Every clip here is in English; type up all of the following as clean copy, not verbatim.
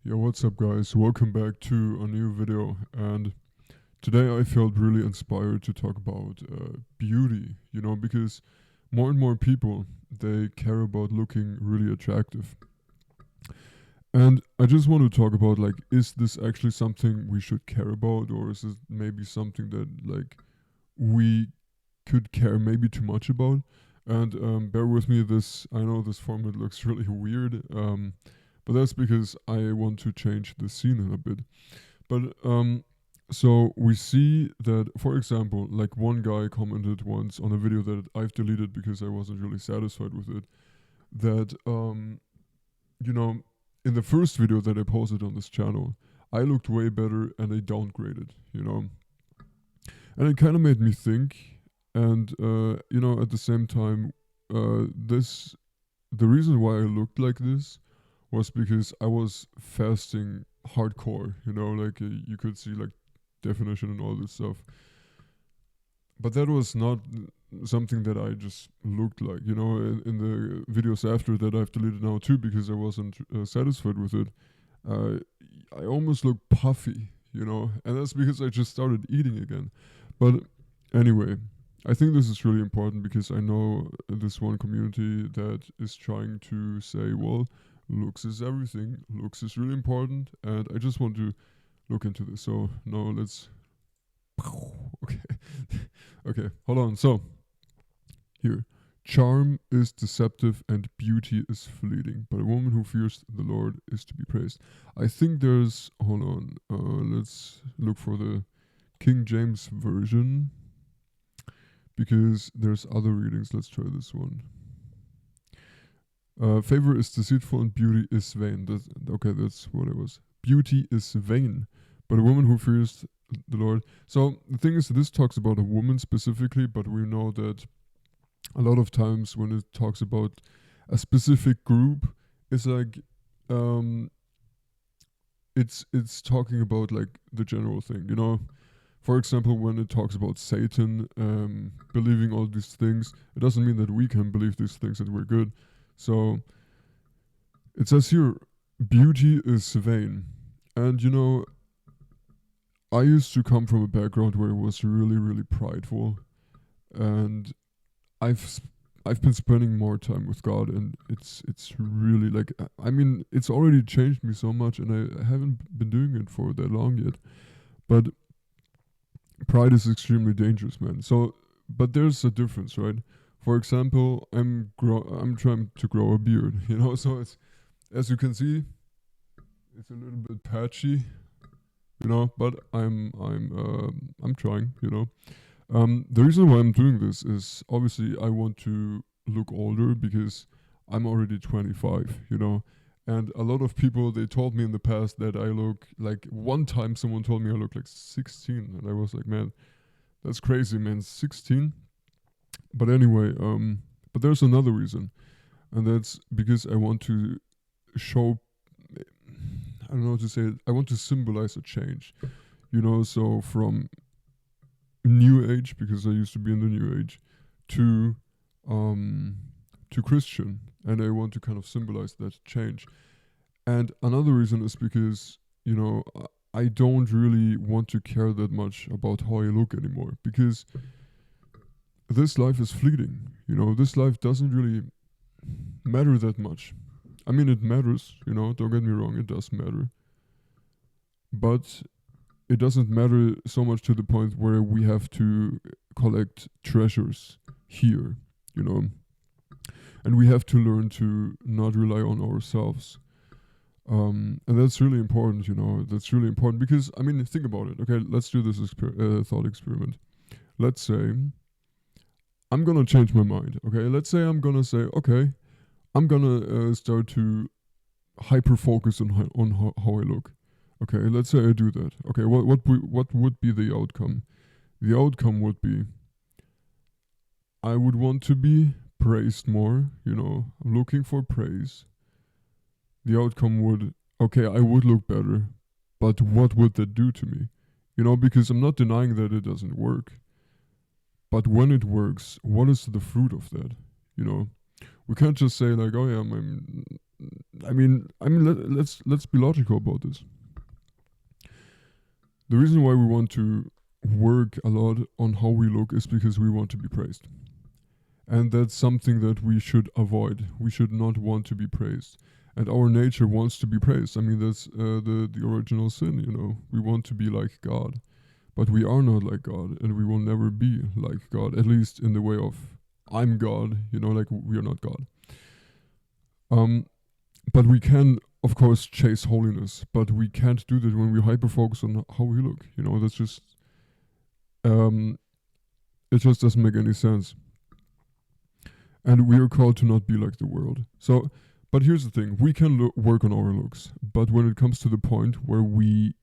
Yo, what's up, guys? Welcome back to a new video. And today I felt really inspired to talk about beauty, because more and more people they care about looking really attractive. And I just want to talk about like, is this actually something we should care about, or is it maybe something that like we could care maybe too much about? And bear with me, this I know this format looks really weird. But that's because I want to change the scene in a bit. But so we see that, for example, like one guy commented once on a video that I've deleted because I wasn't really satisfied with it. That you know, in the first video that I posted on this channel, I looked way better and I downgraded. And it kind of made me think. And at the same time, this the reason why I looked like this was because I was fasting hardcore, like you could see like definition and all this stuff. But that was not something that I just looked like, in the videos after that I've deleted now too because I wasn't satisfied with it. I almost look puffy, and that's because I just started eating again. But anyway, I think this is really important because I know this one community that is trying to say, well, looks is everything. Looks is really important, and I just want to look into this. So now let's. Okay, okay, hold on. So here, charm is deceptive and beauty is fleeting, but a woman who fears the Lord is to be praised. I think there's. Hold on. Let's look for the King James version because there's other readings. Let's try this one. Favor is deceitful and beauty is vain. That's what it was. Beauty is vain, but a woman who fears the Lord. So the thing is, this talks about a woman specifically, but we know that a lot of times when it talks about a specific group, it's like it's talking about like the general thing, For example, when it talks about Satan believing all these things, it doesn't mean that we can believe these things that we're good. So it says here, beauty is vain. And I used to come from a background where it was really, really prideful. And I've been spending more time with God, and it's really like, I mean, it's already changed me so much, and I haven't been doing it for that long yet. But pride is extremely dangerous, man. So, but there's a difference, right? For example, I'm trying to grow a beard, So it's, as you can see, it's a little bit patchy, But I'm trying, The reason why I'm doing this is obviously I want to look older because I'm already 25, And a lot of people, they told me in the past that I look like, one time someone told me I look like 16, and I was like, man, that's crazy, man, 16. But anyway, but there's another reason, and that's because I want to show, I don't know how to say it, I want to symbolize a change, so from new age, because I used to be in the new age, to Christian, and I want to kind of symbolize that change. And another reason is because, I don't really want to care that much about how I look anymore, because this life is fleeting, this life doesn't really matter that much. I mean, it matters, don't get me wrong, it does matter. But it doesn't matter so much to the point where we have to collect treasures here, And we have to learn to not rely on ourselves. And that's really important, That's really important because, I mean, think about it. Okay, let's do this thought experiment. Let's say I'm gonna change my mind. Okay, let's say I'm gonna say, okay, I'm gonna start to hyper focus on how I look. Okay, let's say I do that. Okay, what would be the outcome? The outcome would be I would want to be praised more. I'm looking for praise. The outcome would, okay, I would look better, but what would that do to me? Because I'm not denying that it doesn't work. But when it works, what is the fruit of that? We can't just say like, oh yeah, let's be logical about this. The reason why we want to work a lot on how we look is because we want to be praised. And that's something that we should avoid. We should not want to be praised. And our nature wants to be praised. I mean, that's the original sin, you know. We want to be like God. But we are not like God, and we will never be like God, at least in the way of I'm God, you know, like we are not God. But we can, of course, chase holiness, but we can't do that when we hyper focus on how we look. You know, that's just it just doesn't make any sense. And we are called to not be like the world. So, but here's the thing: we can work on our looks, but when it comes to the point where we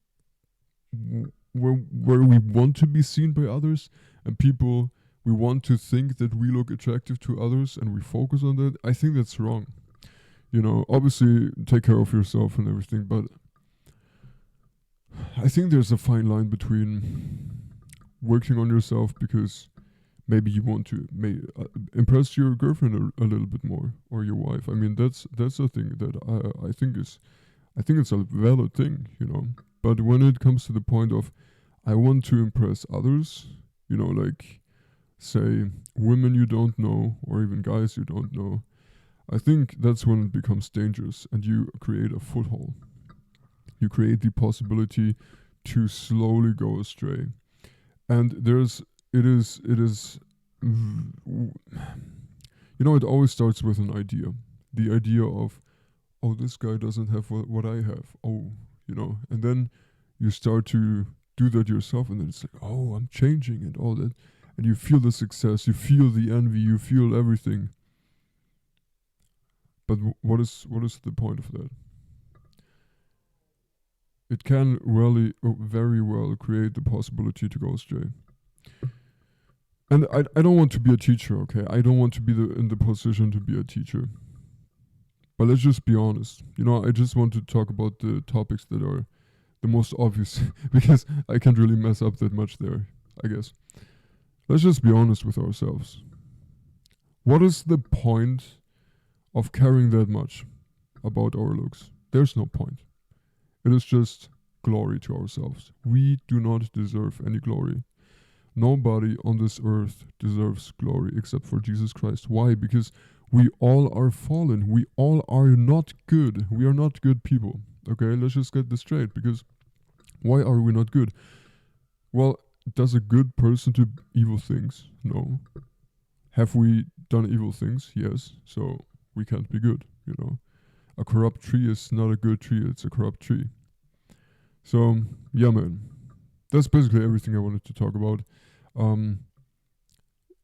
want to be seen by others and people, we want to think that we look attractive to others, and we focus on that, I think that's wrong. You know, obviously take care of yourself and everything, but I think there's a fine line between working on yourself because maybe you want to impress your girlfriend a little bit more, or your wife. I mean, that's a thing that I think it's a valid thing, you know. But when it comes to the point of I want to impress others, you know, like say women you don't know or even guys you don't know, I think that's when it becomes dangerous and you create a foothold. You create the possibility to slowly go astray. And it is, you know, it always starts with an idea. The idea of, oh, this guy doesn't have what I have. Oh, you know, and then you start to do that yourself, and then it's like, oh, I'm changing and all that. And you feel the success, you feel the envy, you feel everything. But what is the point of that? It can really, very well create the possibility to go astray. And I don't want to be a teacher, okay? I don't want to be in the position to be a teacher. But let's just be honest. You know, I just want to talk about the topics that are the most obvious because I can't really mess up that much there, I guess. Let's just be honest with ourselves. What is the point of caring that much about our looks? There's no point. It is just glory to ourselves. We do not deserve any glory. Nobody on this earth deserves glory except for Jesus Christ. Why? Because we all are fallen. We all are not good. We are not good people. Okay, let's just get this straight. Because why are we not good? Well, does a good person do evil things? No. Have we done evil things? Yes. So we can't be good, you know. A corrupt tree is not a good tree, it's a corrupt tree. So, yeah, man. That's basically everything I wanted to talk about.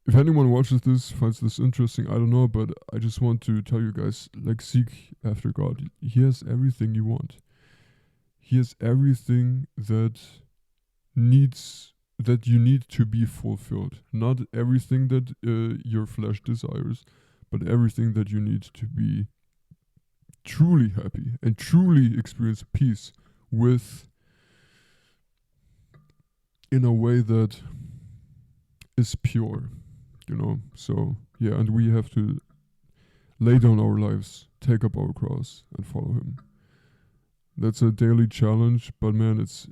If anyone watches this, finds this interesting, I don't know, but I just want to tell you guys, like, seek after God. He has everything you want. He has everything that you need to be fulfilled. Not everything that your flesh desires, but everything that you need to be truly happy and truly experience peace with, in a way that is pure, you know. So yeah, and we have to lay down our lives, take up our cross, and follow Him. That's a daily challenge, but man, it's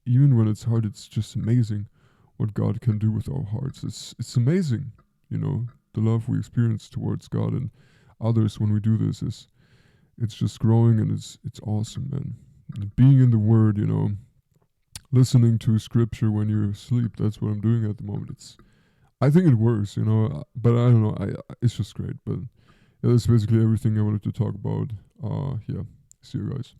even when it's hard, it's just amazing what God can do with our hearts. It's amazing, you know, the love we experience towards God and others when we do this it's just growing, and it's awesome, man. And being in the Word, you know, listening to Scripture when you sleep. That's what I'm doing at the moment. I think it works, you know, but I don't know. It's just great. But yeah, that's basically everything I wanted to talk about. Yeah, see you guys.